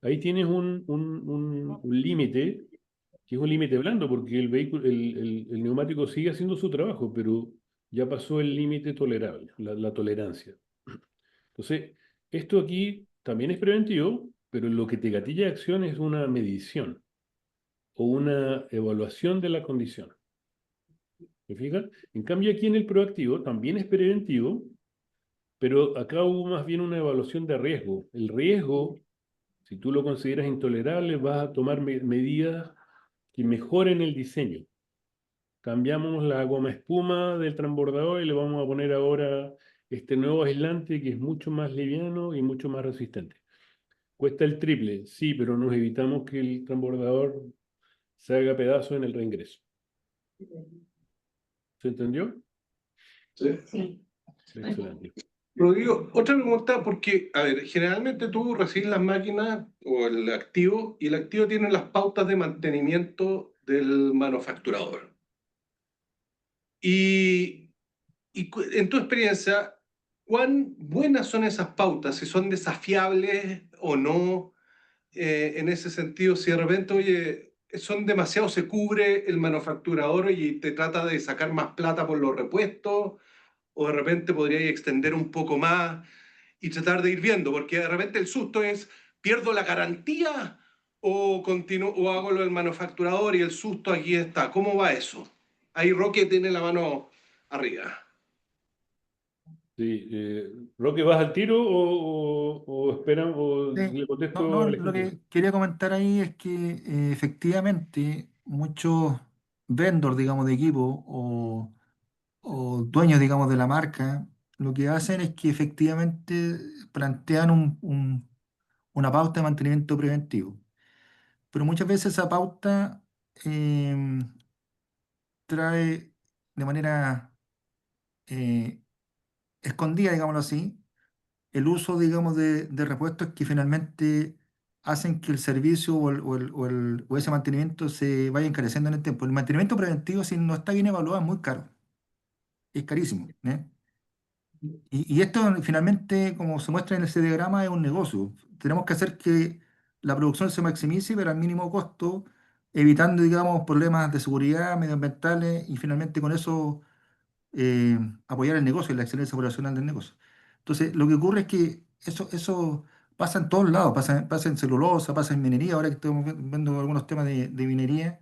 Ahí tienes un límite, que es un límite blando, porque el vehículo, el neumático sigue haciendo su trabajo, pero ya pasó el límite tolerable, la tolerancia. Entonces, esto aquí también es preventivo, pero lo que te gatilla de acción es una medición o una evaluación de la condición. ¿Me fijas? En cambio, aquí en el proactivo también es preventivo, pero acá hubo más bien una evaluación de riesgo. El riesgo, si tú lo consideras intolerable, vas a tomar medidas que mejoren el diseño. Cambiamos la goma espuma del transbordador y le vamos a poner ahora este nuevo aislante que es mucho más liviano y mucho más resistente. Cuesta el triple, sí, pero nos evitamos que el transbordador se haga pedazo en el reingreso. ¿Se entendió? Sí. Sí. Excelente. Rodrigo, otra pregunta, porque, a ver, generalmente tú recibes las máquinas o el activo y el activo tiene las pautas de mantenimiento del manufacturador. Y, en tu experiencia, ¿cuán buenas son esas pautas? Si son desafiables o no, en ese sentido, si de repente, oye, son demasiado, se cubre el manufacturador y te trata de sacar más plata por los repuestos, o de repente podríais extender un poco más y tratar de ir viendo, porque de repente el susto es, ¿pierdo la garantía o, o hago lo del manufacturador y el susto aquí está? ¿Cómo va eso? Ahí Roque tiene la mano arriba. Sí, Roque, ¿vas al tiro o esperan o Sí. le No, contesto no, a lo Alejandro? que quería comentar ahí es que efectivamente muchos vendors, digamos, de equipo o dueños, digamos, de la marca, lo que hacen es que efectivamente plantean una pauta de mantenimiento preventivo. Pero muchas veces esa pauta trae de manera eh, escondida, digámoslo así, el uso, digamos, de repuestos que finalmente hacen que el servicio o ese mantenimiento se vaya encareciendo en el tiempo. El mantenimiento preventivo, si no está bien evaluado, es muy caro, es carísimo, ¿eh? Y esto finalmente, como se muestra en ese diagrama, es un negocio. Tenemos que hacer que la producción se maximice, pero al mínimo costo, evitando, digamos, problemas de seguridad medioambientales y finalmente con eso eh, apoyar el negocio y la excelencia operacional del negocio. Entonces, lo que ocurre es que eso pasa en todos lados, pasa en celulosa, pasa en minería, ahora que estamos viendo algunos temas de minería,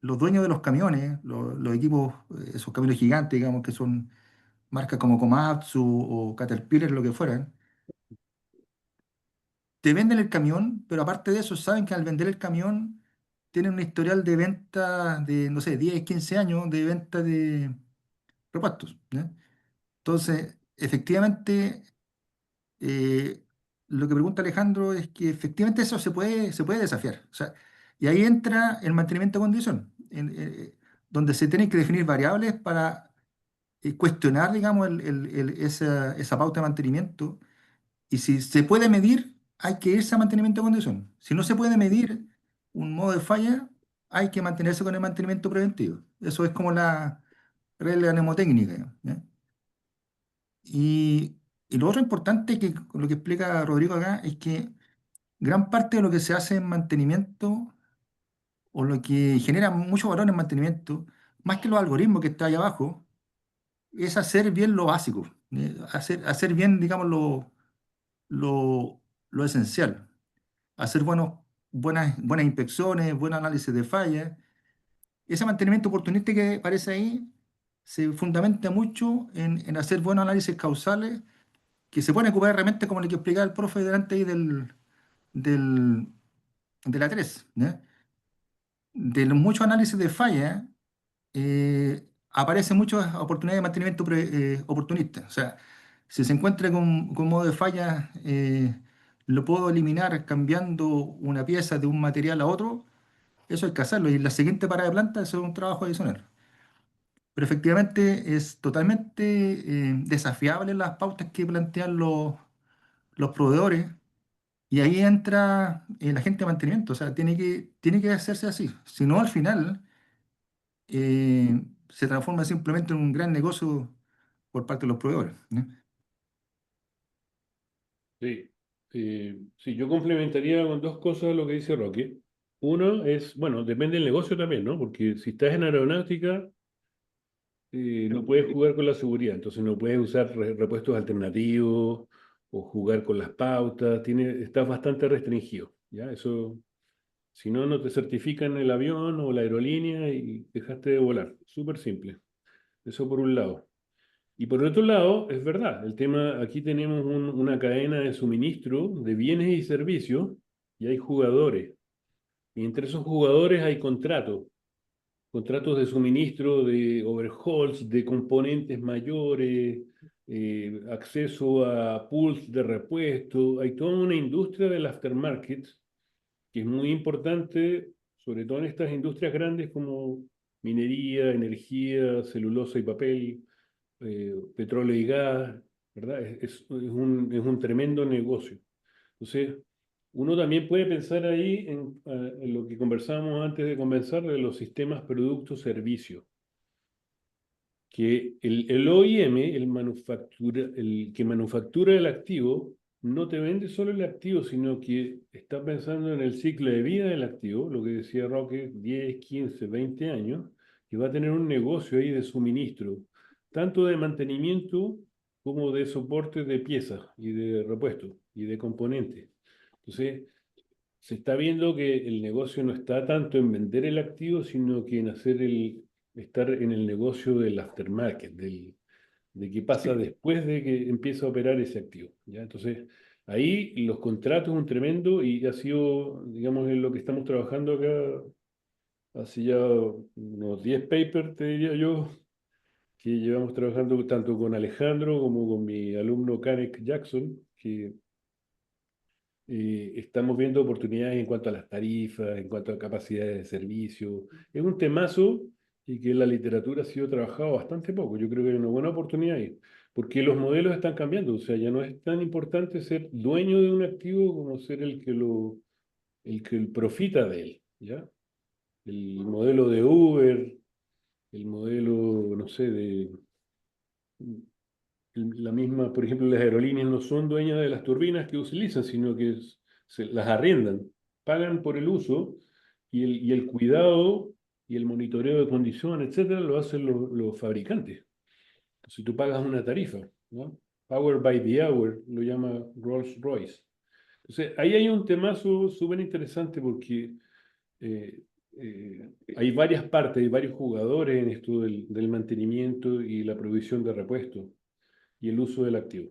los dueños de los camiones, los equipos, esos camiones gigantes, digamos, que son marcas como Komatsu o Caterpillar, lo que fueran, te venden el camión, pero aparte de eso, saben que al vender el camión tienen un historial de venta de, no sé, 10 15 años de venta de repuestos, ¿ya? Entonces, efectivamente, eh, lo que pregunta Alejandro es que efectivamente eso se puede desafiar. O sea, y ahí entra el mantenimiento de condición, donde se tienen que definir variables para cuestionar, digamos, esa pauta de mantenimiento. Y si se puede medir, hay que irse a mantenimiento de condición. Si no se puede medir un modo de falla, hay que mantenerse con el mantenimiento preventivo. Eso es como la regla mnemotécnica, ¿ya? Y lo otro importante que lo que explica Rodrigo acá es que gran parte de lo que se hace en mantenimiento o lo que genera mucho valor en mantenimiento, más que los algoritmos que está ahí abajo, es hacer bien lo básico, hacer bien, digamos, lo esencial, hacer buenas inspecciones, buen análisis de fallas. Ese mantenimiento oportunista que aparece ahí se fundamenta mucho en hacer buenos análisis causales que se pueden ocupar realmente como el que explicaba el profe delante ahí del, de la 3, ¿ya? De los muchos análisis de falla, aparecen muchas oportunidades de mantenimiento oportunista. O sea, si se encuentra con modo de falla, lo puedo eliminar cambiando una pieza de un material a otro, eso hay que hacerlo. Y en la siguiente parada de planta, eso es un trabajo adicional. Pero efectivamente es totalmente desafiable las pautas que plantean los proveedores. Y ahí entra el agente de mantenimiento, o sea, tiene que hacerse así. Si no, al final se transforma simplemente en un gran negocio por parte de los proveedores, ¿no? Sí, sí, yo complementaría con dos cosas lo que dice Roque. Uno es, bueno, depende del negocio también, ¿no? Porque si estás en aeronáutica, no puedes jugar con la seguridad, entonces no puedes usar repuestos alternativos o jugar con las pautas, estás bastante restringido, ¿ya? Eso, si no, no te certifican el avión o la aerolínea y dejaste de volar. Súper simple. Eso por un lado. Y por otro lado, es verdad, el tema, aquí tenemos una cadena de suministro de bienes y servicios y hay jugadores. Y entre esos jugadores hay contratos de suministro, de overhauls, de componentes mayores, acceso a pools de repuesto. Hay toda una industria del aftermarket que es muy importante, sobre todo en estas industrias grandes como minería, energía, celulosa y papel, petróleo y gas, ¿verdad? Es un tremendo negocio. Entonces, uno también puede pensar ahí en lo que conversábamos antes de comenzar de los sistemas productos-servicios, que el OIM, el que manufactura el activo, no te vende solo el activo, sino que está pensando en el ciclo de vida del activo, lo que decía Roque, 10, 15, 20 años, y va a tener un negocio ahí de suministro, tanto de mantenimiento como de soporte de piezas y de repuestos y de componentes. Entonces, se está viendo que el negocio no está tanto en vender el activo, sino que en estar en el negocio del aftermarket, de qué pasa Sí. después de que empieza a operar ese activo, ¿ya? Entonces, ahí los contratos un tremendo y ha sido, digamos, en lo que estamos trabajando acá, hace ya unos 10 papers, te diría yo, que llevamos trabajando tanto con Alejandro como con mi alumno Kanek Jackson, que estamos viendo oportunidades en cuanto a las tarifas, en cuanto a capacidades de servicio. Es un temazo y que en la literatura ha sido trabajado bastante poco. Yo creo que hay una buena oportunidad ahí, porque los modelos están cambiando. O sea, ya no es tan importante ser dueño de un activo como ser el que profita de él, ¿ya? El modelo de Uber, el modelo, no sé, la misma, por ejemplo, las aerolíneas no son dueñas de las turbinas que utilizan, sino que se las arriendan, pagan por el uso y el cuidado y el monitoreo de condiciones, etcétera, lo hacen los fabricantes. Entonces tú pagas una tarifa, ¿no? Power by the hour, lo llama Rolls-Royce. Entonces, ahí hay un temazo súper interesante porque hay varias partes, hay varios jugadores en esto del mantenimiento y la provisión de repuestos y el uso del activo.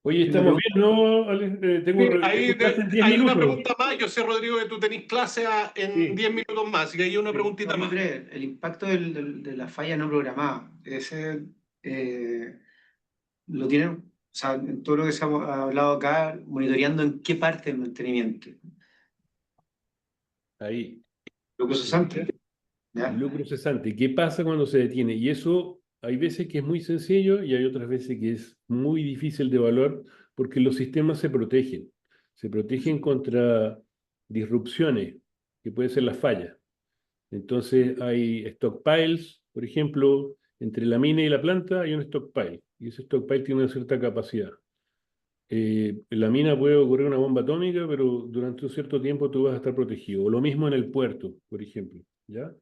Oye, estamos bien, ¿no, Alex? Sí, ahí clase en 10 hay una minutos. pregunta más. Yo sé, Rodrigo, que tú tenés clase en Sí. 10 minutos más, así que hay una preguntita Muy más. breve. El impacto de la falla no programada, ese lo tienen, o sea, en todo lo que se ha hablado acá, monitoreando en qué parte del mantenimiento. Ahí. Lucro cesante. ¿Ya? Lucro cesante. ¿Qué pasa cuando se detiene? Y eso hay veces que es muy sencillo y hay otras veces que es muy difícil de evaluar porque los sistemas se protegen. Se protegen contra disrupciones, que puede ser la falla. Entonces hay stockpiles, por ejemplo, entre la mina y la planta hay un stockpile y ese stockpile tiene una cierta capacidad. En la mina puede ocurrir una bomba atómica, pero durante un cierto tiempo tú vas a estar protegido. O lo mismo en el puerto, por ejemplo, ¿ya?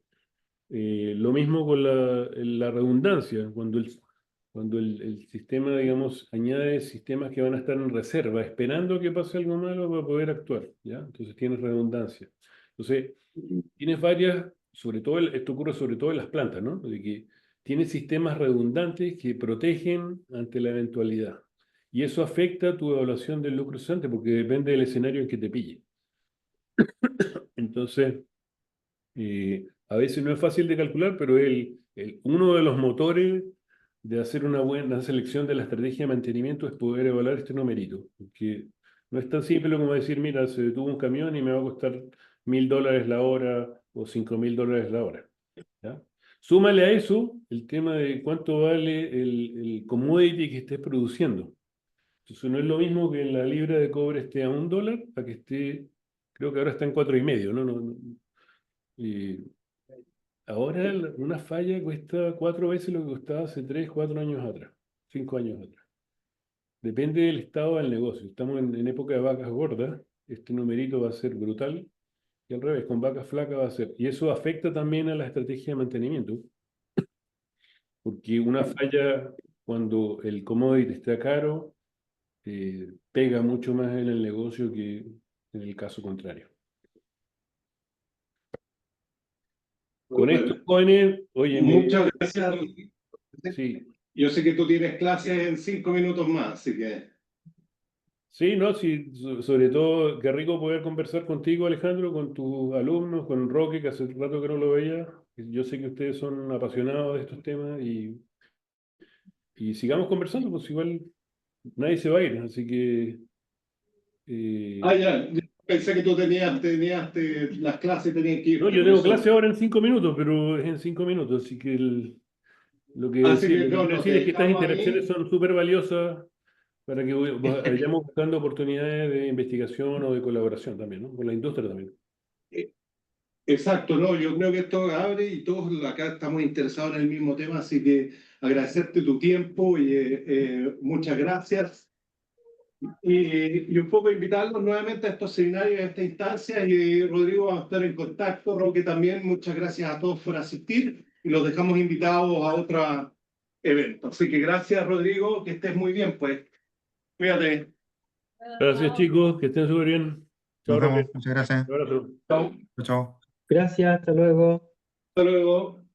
Lo mismo con la redundancia, cuando el sistema, digamos, añade sistemas que van a estar en reserva, esperando que pase algo malo para poder actuar, ¿ya? Entonces tienes redundancia. Entonces, tienes varias, sobre todo, esto ocurre sobre todo en las plantas, ¿no? De que tienes sistemas redundantes que protegen ante la eventualidad. Y eso afecta tu evaluación del lucro cesante porque depende del escenario en que te pille. Entonces, a veces no es fácil de calcular, pero uno de los motores de hacer una buena selección de la estrategia de mantenimiento es poder evaluar este numerito. Porque no es tan simple como decir, mira, se detuvo un camión y me va a costar $1.000 la hora o $5.000 la hora. ¿Ya? Súmale a eso el tema de cuánto vale el commodity que estés produciendo. Entonces no es lo mismo que la libra de cobre esté a $1 a que esté, creo que ahora está en 4,5, ¿no? Y ahora una falla cuesta 4 veces lo que costaba hace 3, 4 años atrás, 5 años atrás. Depende del estado del negocio. Estamos en época de vacas gordas, este numerito va a ser brutal, y al revés, con vacas flacas va a ser. Y eso afecta también a la estrategia de mantenimiento, porque una falla cuando el commodity está caro, pega mucho más en el negocio que en el caso contrario. Con esto, jóvenes, oye, Muchas gracias. sí. Yo sé que tú tienes clases en 5 minutos más, así que... Sí, no, sí, sobre todo, qué rico poder conversar contigo, Alejandro, con tus alumnos, con Roque, que hace rato que no lo veía. Yo sé que ustedes son apasionados de estos temas y sigamos conversando, pues igual nadie se va a ir, así que... ya, yo pensé que tú tenías las clases, tenías que ir. No, yo tengo clase ahora en 5 minutos, pero es en 5 minutos, así que lo que Así que quiero no, decir te es que estas dejamos interacciones ahí. son súper valiosas para que vayamos buscando oportunidades de investigación o de colaboración también, ¿no? Con la industria también. Exacto, no, yo creo que esto abre y todos acá estamos interesados en el mismo tema, así que agradecerte tu tiempo y muchas gracias. Y un poco invitarlos nuevamente a estos seminarios, a esta instancia, y Rodrigo, vamos a estar en contacto, Roque también, muchas gracias a todos por asistir y los dejamos invitados a otro evento. Así que gracias, Rodrigo, que estés muy bien, pues. Cuídate. Gracias, chicos, que estén súper bien. Chao, Nos Roque. vemos. Muchas gracias. Un abrazo. Chao. Chao, chao. Gracias, hasta luego. Hasta luego.